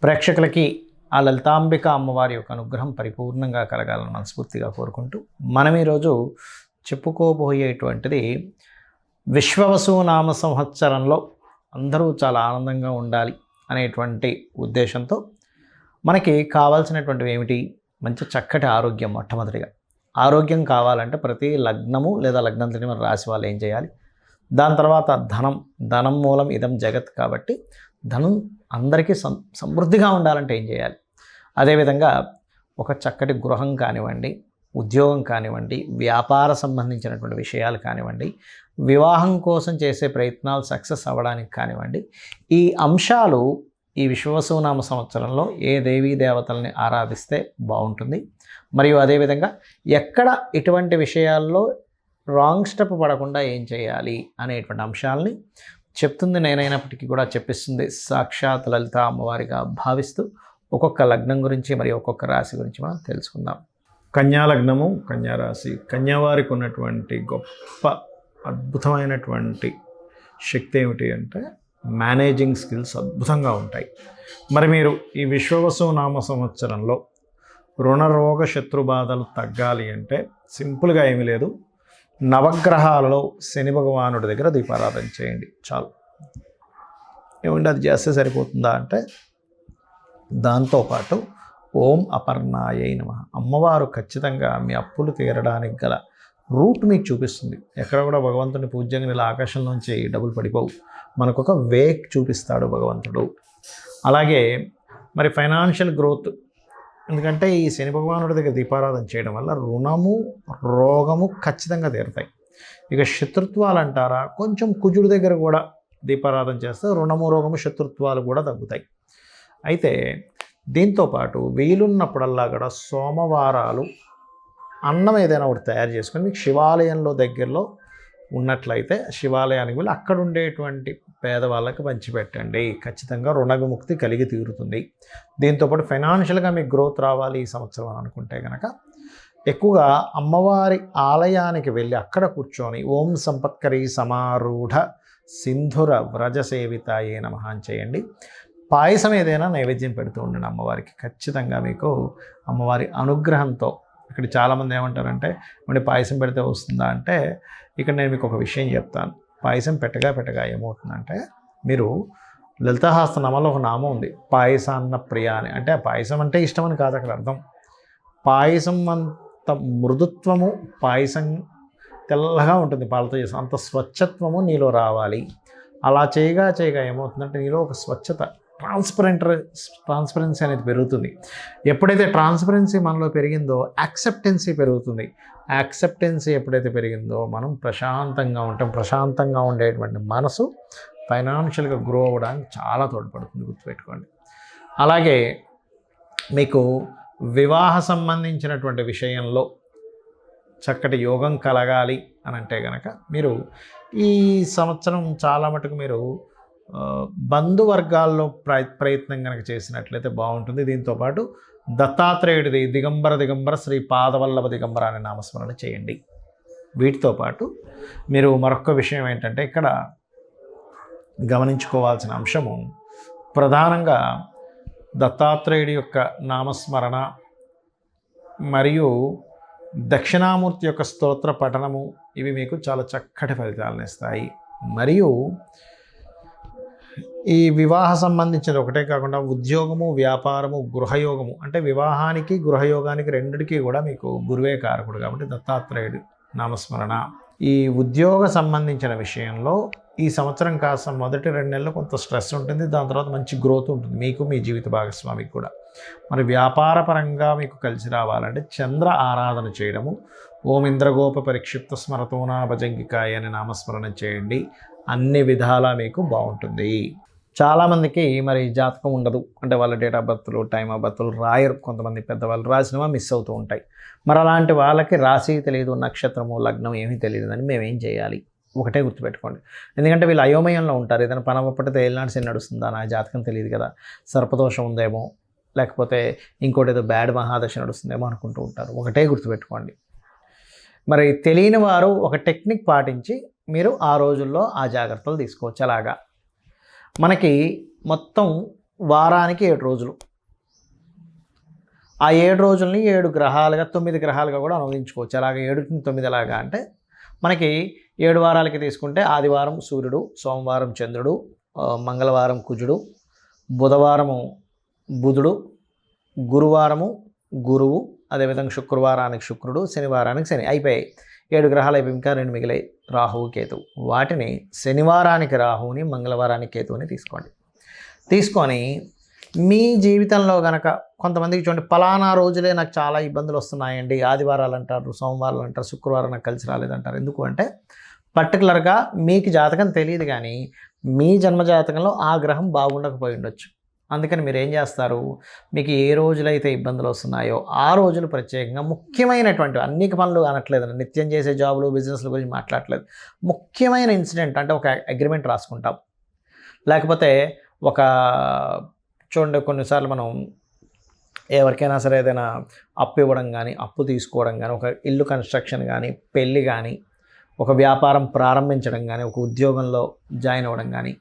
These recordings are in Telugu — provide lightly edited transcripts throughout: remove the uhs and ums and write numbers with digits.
ప్రేక్షకులకి ఆ లలితాంబిక అమ్మవారి యొక్క అనుగ్రహం పరిపూర్ణంగా కలగాలని మనస్ఫూర్తిగా కోరుకుంటూ మనం ఈరోజు చెప్పుకోబోయేటువంటిది విశ్వవసునామ సంవత్సరంలో అందరూ చాలా ఆనందంగా ఉండాలి అనేటువంటి ఉద్దేశంతో మనకి కావాల్సినటువంటివి ఏమిటి? మంచి చక్కటి ఆరోగ్యం. మొట్టమొదటిగా ఆరోగ్యం కావాలంటే ప్రతి లగ్నము లేదా లగ్నం తెలియని మన రాశి వాళ్ళు ఏం చేయాలి? దాని తర్వాత ధనం మూలం ఇదం జగత్ కాబట్టి ధనం అందరికీ సమృద్ధిగా ఉండాలంటే ఏం చేయాలి? అదేవిధంగా ఒక చక్కటి గృహం కానివ్వండి, ఉద్యోగం కానివ్వండి, వ్యాపార సంబంధించినటువంటి విషయాలు కానివ్వండి, వివాహం కోసం చేసే ప్రయత్నాలు సక్సెస్ అవ్వడానికి కానివ్వండి, ఈ అంశాలు ఈ విశ్వవసునామ సంవత్సరంలో ఏ దేవీ దేవతల్ని ఆరాధిస్తే బాగుంటుంది. మరియు అదేవిధంగా ఎక్కడ ఇటువంటి విషయాల్లో రాంగ్ స్టెప్ పడకుండా ఏం చేయాలి అనేటువంటి అంశాలని చెప్తుంది నేనైనప్పటికీ కూడా చెప్పిస్తుంది సాక్షాత్ లలిత అమ్మవారిగా భావిస్తూ ఒక్కొక్క లగ్నం గురించి మరియు ఒక్కొక్క రాశి గురించి మనం తెలుసుకుందాం. కన్యా లగ్నము, కన్యా రాశి. కన్యావారికి ఉన్నటువంటి గొప్ప అద్భుతమైనటువంటి శక్తి ఏమిటి అంటే మేనేజింగ్ స్కిల్స్ అద్భుతంగా ఉంటాయి. మరి మీరు ఈ విశ్వవసునామ సంవత్సరంలో రుణరోగ శత్రుబాధలు తగ్గాలి అంటే సింపుల్గా ఏమీ లేదు, నవగ్రహాలలో శని భగవానుడి దగ్గర దీపారాధన చేయండి చాలు. ఏమంటే అది చేస్తే సరిపోతుందా అంటే దాంతోపాటు ఓం అపర్ణాయై నమః. అమ్మవారు ఖచ్చితంగా మీ అప్పులు తీరడానికి గల రూట్ మీకు చూపిస్తుంది. ఎక్కడ కూడా భగవంతుని పూజ్యంగా ఇలా ఆకాశంలోంచి డబ్బులు పడిపోవు, మనకు ఒక వే చూపిస్తాడు భగవంతుడు. అలాగే మరి ఫైనాన్షియల్ గ్రోత్, ఎందుకంటే ఈ శని భగవానుడి దగ్గర దీపారాధన చేయడం వల్ల రుణము రోగము ఖచ్చితంగా తీరుతాయి. ఇక శత్రుత్వాలు అంటారా, కొంచెం కుజుడి దగ్గర కూడా దీపారాధన చేస్తే రుణము రోగము శత్రుత్వాలు కూడా తగ్గుతాయి. అయితే దీంతోపాటు వీలున్నప్పుడల్లా కూడా సోమవారాలు అన్నం ఏదైనా ఒకటి తయారు చేసుకొని మీకు శివాలయంలో దగ్గరలో ఉన్నట్లయితే శివాలయానికి వెళ్ళి అక్కడ ఉండేటువంటి పేదవాళ్ళకి పంచిపెట్టండి. ఖచ్చితంగా రుణ విముక్తి కలిగి తీరుతుంది. దీంతోపాటు ఫైనాన్షియల్గా మీకు గ్రోత్ రావాలి ఈ సంవత్సరం అని అనుకుంటే కనుక ఎక్కువగా అమ్మవారి ఆలయానికి వెళ్ళి అక్కడ కూర్చొని ఓం సంపత్కరీ సమారూఢ సింధుర వ్రజ సేవితాయే నమః అని చేయండి. పాయసం ఏదైనా నైవేద్యం పెడుతూ ఉండండి అమ్మవారికి. ఖచ్చితంగా మీకు అమ్మవారి అనుగ్రహంతో, ఇక్కడ చాలామంది ఏమంటారంటే మరి పాయసం పెడితే వస్తుందా అంటే ఇక్కడ నేను మీకు ఒక విషయం చెప్తాను. పాయసం పెట్టగా ఏమవుతుందంటే, మీరు లలితాసహస్రనామంలో ఒక నామం ఉంది పాయసాన్న ప్రియ అని. అంటే పాయసం అంటే ఇష్టమని కాదు అక్కడ అర్థం. పాయసం అంత మృదుత్వము, పాయసం తెల్లగా ఉంటుంది పాలతో చేసి, అంత స్వచ్ఛత్వము నీలో రావాలి. అలా చేయగా ఏమవుతుందంటే నీలో ఒక స్వచ్ఛత, ట్రాన్స్పరెన్సీ అనేది పెరుగుతుంది. ఎప్పుడైతే ట్రాన్స్పరెన్సీ మనలో పెరిగిందో యాక్సెప్టెన్సీ పెరుగుతుంది. యాక్సెప్టెన్సీ ఎప్పుడైతే పెరిగిందో మనం ప్రశాంతంగా ఉంటాం. ప్రశాంతంగా ఉండేటువంటి మనసు ఫైనాన్షియల్గా గ్రో అవ్వడానికి చాలా తోడ్పడుతుంది, గుర్తుపెట్టుకోండి. అలాగే మీకు వివాహ సంబంధించినటువంటి విషయంలో చక్కటి యోగం కలగాలి అని అంటే కనుక మీరు ఈ సంవత్సరం చాలా మటుకు మీరు బంధువర్గాల్లో ప్రయత్నం కనుక చేసినట్లయితే బాగుంటుంది. దీంతోపాటు దత్తాత్రేయుడిది దిగంబర శ్రీ పాదవల్లభ దిగంబర అనే నామస్మరణ చేయండి. వీటితో పాటు మీరు మరొక విషయం ఏంటంటే ఇక్కడ గమనించుకోవాల్సిన అంశము ప్రధానంగా దత్తాత్రేయుడి యొక్క నామస్మరణ మరియు దక్షిణామూర్తి యొక్క స్తోత్ర పఠనము ఇవి మీకు చాలా చక్కటి ఫలితాలను ఇస్తాయి. మరియు ఈ వివాహ సంబంధించిన ఒకటే కాకుండా ఉద్యోగము, వ్యాపారము, గృహయోగము, అంటే వివాహానికి గృహయోగానికి రెండిటికి కూడా మీకు గురువే కారకుడు కాబట్టి దత్తాత్రేయుడు నామస్మరణ. ఈ ఉద్యోగ సంబంధించిన విషయంలో ఈ సంవత్సరం కాస్త మొదటి 2 నెలలు కొంత స్ట్రెస్ ఉంటుంది, దాని తర్వాత మంచి గ్రోత్ ఉంటుంది మీకు, మీ జీవిత భాగస్వామికి కూడా. మరి వ్యాపార పరంగా మీకు కలిసి రావాలంటే చంద్ర ఆరాధన చేయడము, ఓం ఇంద్రగోప పరిక్షిప్త స్మరతోనా భజంగికాయ అనే నామస్మరణ చేయండి. అన్ని విధాలా మీకు బాగుంటుంది. చాలామందికి మరి జాతకం ఉండదు, అంటే వాళ్ళ డేట్ ఆఫ్ బర్త్లు, టైమ్ ఆఫ్ బర్త్లు రాయరు. కొంతమంది పెద్దవాళ్ళు రాసినవా మిస్ అవుతూ ఉంటాయి. మరి అలాంటి వాళ్ళకి రాశి తెలియదు, నక్షత్రము, లగ్నం ఏమీ తెలియదు అని మేమేం చేయాలి? ఒకటే గుర్తుపెట్టుకోండి. ఎందుకంటే వీళ్ళు అయోమయంలో ఉంటారు. ఏదైనా పని అవ్వకపోతే ఏళ్ళనాటి శని నడుస్తుందా, నా జాతకం తెలియదు కదా, సర్పదోషం ఉందేమో, లేకపోతే ఇంకోటి ఏదో బ్యాడ్ మహాదశ నడుస్తుందేమో అనుకుంటూ ఉంటారు. ఒకటే గుర్తుపెట్టుకోండి. మరి తెలియని వారు ఒక టెక్నిక్ పాటించి మీరు ఆ రోజుల్లో ఆ జాగ్రత్తలు తీసుకోవచ్చు. అలాగా మనకి మొత్తం వారానికి 7 రోజులు. ఆ 7 రోజుల్ని 7 గ్రహాలుగా 9 గ్రహాలుగా కూడా అనువదించుకోవచ్చు. అలాగే 7కి 9 ఎలాగా అంటే మనకి 7 వారాలకి తీసుకుంటే ఆదివారం సూర్యుడు, సోమవారం చంద్రుడు, మంగళవారం కుజుడు, బుధవారము బుధుడు, గురువారము గురువు, అదేవిధంగా శుక్రవారానికి శుక్రుడు, శనివారానికి శని. అయిపోయాయి 7 గ్రహాలు అయిపోయి ఇంకా 2 మిగిలాయి, రాహువు కేతువు. వాటిని శనివారానికి రాహువుని, మంగళవారానికి కేతువుని తీసుకోండి. తీసుకొని మీ జీవితంలో గనక కొంతమందికి చూడండి, పలానా రోజులే నాకు చాలా ఇబ్బందులు వస్తున్నాయండి, ఆదివారాలు అంటారు, సోమవారాలు అంటారు, శుక్రవారం నాకు కలిసి రాలేదంటారు. ఎందుకు అంటే పర్టికులర్గా మీకు జాతకం తెలియదు, కానీ మీ జన్మజాతకంలో ఆ గ్రహం బాగుండకపోయి ఉండొచ్చు. అందుకని మీరు ఏం చేస్తారు, మీకు ఏ రోజులైతే ఇబ్బందులు వస్తున్నాయో ఆ రోజులు ప్రత్యేకంగా ముఖ్యమైనటువంటి అన్ని పనులు అనట్లేదు, నిత్యం చేసే జాబులు బిజినెస్ల గురించి మాట్లాడట్లేదు, ముఖ్యమైన ఇన్సిడెంట్ అంటే ఒక అగ్రిమెంట్ రాసుకుంటాం, లేకపోతే ఒక చూడండి కొన్నిసార్లు మనం ఎవరికైనా సరే ఏదైనా అప్పు ఇవ్వడం కానీ, అప్పు తీసుకోవడం కానీ, ఒక ఇల్లు కన్స్ట్రక్షన్ కానీ, పెళ్ళి కానీ, ఒక వ్యాపారం ప్రారంభించడం కానీ, ఒక ఉద్యోగంలో జాయిన్ అవ్వడం కానీ,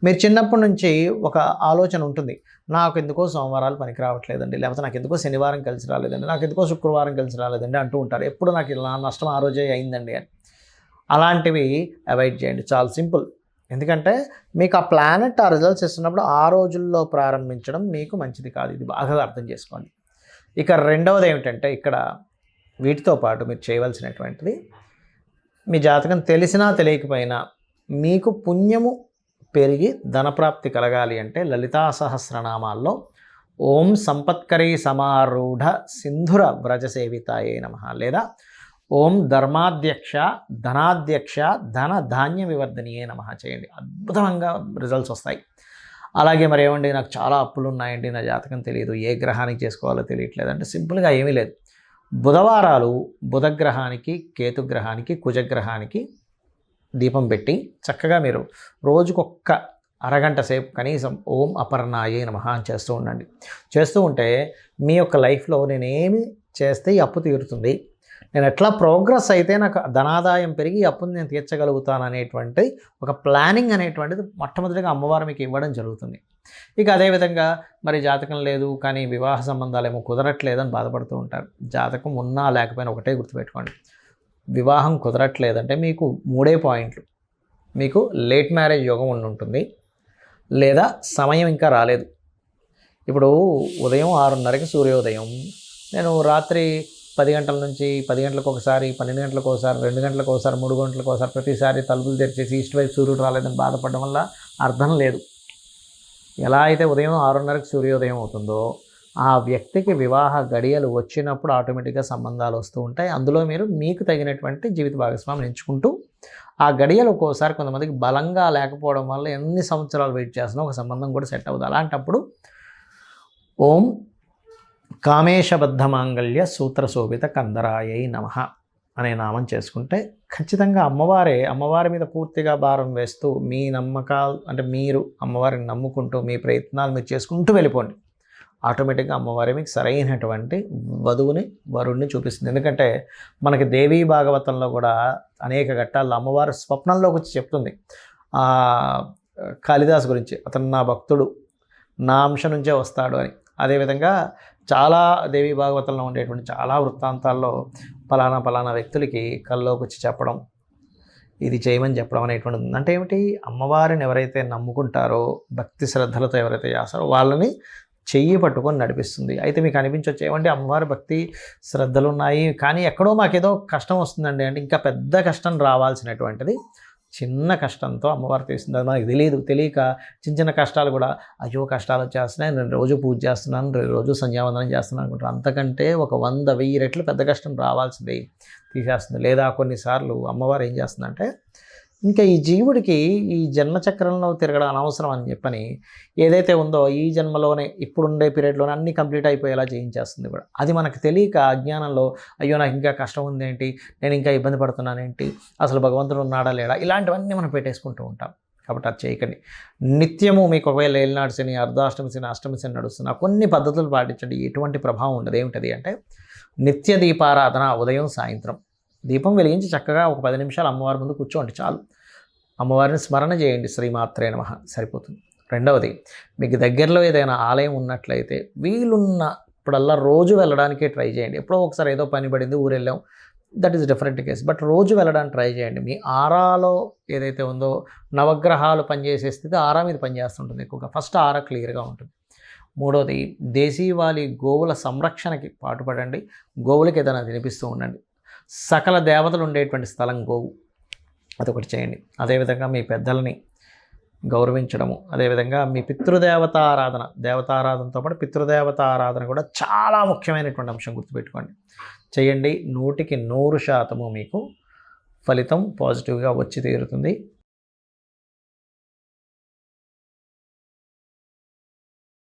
మీరు చిన్నప్పటి నుంచి ఒక ఆలోచన ఉంటుంది, నాకు ఎందుకో సోమవారాలు పనికి రావట్లేదండి, లేకపోతే నాకు ఎందుకో శనివారం కలిసి రాలేదండి, నాకు ఎందుకో శుక్రవారం కలిసి రాలేదండి అంటూ ఉంటారు. ఎప్పుడు నాకు ఇలా నష్టం ఆ రోజే అయిందండి అని. అలాంటివి అవాయిడ్ చేయండి, చాలా సింపుల్. ఎందుకంటే మీకు ఆ ప్లానెట్ ఆ రిజల్ట్స్ ఇస్తున్నప్పుడు ఆ రోజుల్లో ప్రారంభించడం మీకు మంచిది కాదు, ఇది బాగా అర్థం చేసుకోండి. ఇక రెండవది ఏమిటంటే ఇక్కడ వీటితో పాటు మీరు చేయవలసినటువంటిది, మీ జాతకం తెలిసినా తెలియకపోయినా మీకు పుణ్యము పెరిగి ధనప్రాప్తి కలగాలి అంటే లలితా సహస్రనామాల్లో ఓం సంపత్కరీ సమారూఢ సింధుర వ్రజసేవితాయే నమః లేదా ఓం ధర్మాధ్యక్ష ధనాధ్యక్ష ధన ధాన్య వివర్ధనీయే నమః చేయండి, అద్భుతంగా రిజల్ట్స్ వస్తాయి. అలాగే మరి ఏమండి నాకు చాలా అప్పులు ఉన్నాయండి, నా జాతకం తెలియదు, ఏ గ్రహానికి చేసుకోవాలో తెలియట్లేదు అంటే సింపుల్గా ఏమీ లేదు, బుధవారాలు బుధగ్రహానికి, కేతుగ్రహానికి, కుజగ్రహానికి దీపం పెట్టి చక్కగా మీరు రోజుకొక్క అరగంట సేపు కనీసం ఓం అపర్ణాయే నమః అని చేస్తూ ఉండండి. చేస్తూ ఉంటే మీ యొక్క లైఫ్లో నేనేమి చేస్తే ఈ అప్పు తీరుతుంది, నేను ఎట్లా ప్రోగ్రెస్ అయితే నాకు ధనాదాయం పెరిగి ఈ అప్పుని నేను తీర్చగలుగుతాను అనేటువంటి ఒక ప్లానింగ్ అనేటువంటిది మొట్టమొదటిగా అమ్మవారు మీకు ఇవ్వడం జరుగుతుంది. ఇక అదేవిధంగా మరి జాతకం లేదు కానీ వివాహ సంబంధాలు ఏమో కుదరట్లేదని బాధపడుతూ ఉంటారు. జాతకం ఉన్నా లేకపోయినా ఒకటే గుర్తుపెట్టుకోండి, వివాహం కుదరట్లేదంటే మీకు 3 పాయింట్లు, మీకు లేట్ మ్యారేజ్ యోగం ఉంటుంది, లేదా సమయం ఇంకా రాలేదు. ఇప్పుడు ఉదయం 6:30కి సూర్యోదయం, నేను రాత్రి 10 గంటల నుంచి 10 గంటలకు ఒకసారి, 12 గంటలకు ఒకసారి, 2 గంటలకు ఒకసారి, 3 గంటలకు ఒకసారి ప్రతిసారి తలుపులు తెరిచేసి ఈస్ట్ వైపు సూర్యుడు రాలేదని బాధపడడం వల్ల అర్థం లేదు. ఎలా అయితే ఉదయం 6:30కి సూర్యోదయం అవుతుందో ఆ వ్యక్తికి వివాహ గడియలు వచ్చినప్పుడు ఆటోమేటిక్గా సంబంధాలు వస్తూ ఉంటాయి. అందులో మీరు మీకు తగినటువంటి జీవిత భాగస్వామిని ఎంచుకుంటూ ఆ గడియలు ఒక్కోసారి కొంతమందికి బలంగా లేకపోవడం వల్ల ఎన్ని సంవత్సరాలు వెయిట్ చేస్తున్నా ఒక సంబంధం కూడా సెట్ అవ్వదు. అలాంటప్పుడు ఓం కామేశబద్ధ మాంగళ్య సూత్రశోభిత కందరాయై నమః అనే నామం చేసుకుంటే ఖచ్చితంగా అమ్మవారి మీద పూర్తిగా భారం వేస్తూ మీ నమ్మకాలు అంటే మీరు అమ్మవారిని నమ్ముకుంటూ మీ ప్రయత్నాలు మీరు చేసుకుంటూ వెళ్ళిపోండి. ఆటోమేటిక్గా అమ్మవారి మీకు సరైనటువంటి వరుణ్ణి చూపిస్తుంది. ఎందుకంటే మనకి దేవీ భాగవతంలో కూడా అనేక ఘట్టాల్లో అమ్మవారు స్వప్నంలోకి వచ్చి చెప్తుంది కాళిదాసు గురించి, అతను నా భక్తుడు, నా అంశ నుంచే వస్తాడు అని. అదేవిధంగా చాలా దేవీ భాగవతంలో ఉండేటువంటి చాలా వృత్తాంతాల్లో పలానా వ్యక్తులకి కల్లోకి వచ్చి చెప్పడం, ఇది చేయమని చెప్పడం అనేటువంటిది ఉంది. అంటే ఏమిటి, అమ్మవారిని ఎవరైతే నమ్ముకుంటారో భక్తి శ్రద్ధలతో ఎవరైతే చేస్తారో వాళ్ళని చెయ్యి పట్టుకొని నడిపిస్తుంది. అయితే మీకు అనిపించవచ్చు ఏమంటే అమ్మవారి భక్తి శ్రద్ధలు ఉన్నాయి కానీ ఎక్కడో మాకేదో కష్టం వస్తుందండి అంటే, ఇంకా పెద్ద కష్టం రావాల్సినటువంటిది చిన్న కష్టంతో అమ్మవారు తీస్తుంది. అది మనకి తెలియక చిన్న కష్టాలు కూడా అయ్యో కష్టాలు వచ్చేస్తున్నాయి, నేను రోజు పూజ చేస్తున్నాను, రోజు సంధ్యావందనం చేస్తున్నాను అనుకుంటారు. అంతకంటే ఒక 100,000 రెట్లు పెద్ద కష్టం రావాల్సింది తీసేస్తుంది. లేదా కొన్నిసార్లు అమ్మవారు ఏం చేస్తుందంటే ఇంకా ఈ జీవుడికి ఈ జన్మచక్రంలో తిరగడం అనవసరం అని చెప్పని ఏదైతే ఉందో ఈ జన్మలోనే ఇప్పుడుండే పీరియడ్లోనే అన్నీ కంప్లీట్ అయిపోయేలా చేయించేస్తుంది కూడా. అది మనకు తెలియక అజ్ఞానంలో అయ్యో నాకు ఇంకా కష్టం ఉంది ఏంటి, నేను ఇంకా ఇబ్బంది పడుతున్నానేంటి, అసలు భగవంతుడు ఉన్నాడా లేడా, ఇలాంటివన్నీ మనం పెట్టేసుకుంటూ ఉంటాం. కాబట్టి అది చేయకండి. నిత్యము మీకు ఒకవేళ ఏలినాడు శని, అర్ధాష్టమి శని, అష్టమి శని నడుస్తున్న కొన్ని పద్ధతులు పాటించండి, ఎటువంటి ప్రభావం ఉండదు. ఏమిటది అంటే నిత్య దీపారాధన, ఉదయం సాయంత్రం దీపం వెలిగించి చక్కగా ఒక 10 నిమిషాలు అమ్మవారి ముందు కూర్చోండి చాలు. అమ్మవారిని స్మరణ చేయండి, శ్రీమాత్రే నమః సరిపోతుంది. రెండవది, మీకు దగ్గరలో ఏదైనా ఆలయం ఉన్నట్లయితే వీలున్నప్పుడల్లా రోజు వెళ్ళడానికే ట్రై చేయండి. ఎప్పుడో ఒకసారి ఏదో పని పడింది ఊరెళ్ళాం, that is different case. But రోజు వెళ్ళడానికి ట్రై చేయండి. మీ ఆరాలో ఏదైతే ఉందో నవగ్రహాలు పనిచేసే స్థితి ఆరా మీద పనిచేస్తుంటుంది ఎక్కువగా. ఫస్ట్ ఆరా క్లియర్గా ఉంటుంది. మూడోది, దేశీవాలి గోవుల సంరక్షణకి పాటుపడండి. గోవులకి ఏదైనా తినిపిస్తూ ఉండండి. సకల దేవతలు ఉండేటువంటి స్థలం గోవు, అదొకటి చేయండి. అదేవిధంగా మీ పెద్దలని గౌరవించడము, అదేవిధంగా మీ పితృదేవత ఆరాధన, దేవతారాధనతో పాటు పితృదేవత ఆరాధన కూడా చాలా ముఖ్యమైనటువంటి అంశం, గుర్తుపెట్టుకోండి. చేయండి. 100% మీకు ఫలితం పాజిటివ్గా వచ్చి తీరుతుంది.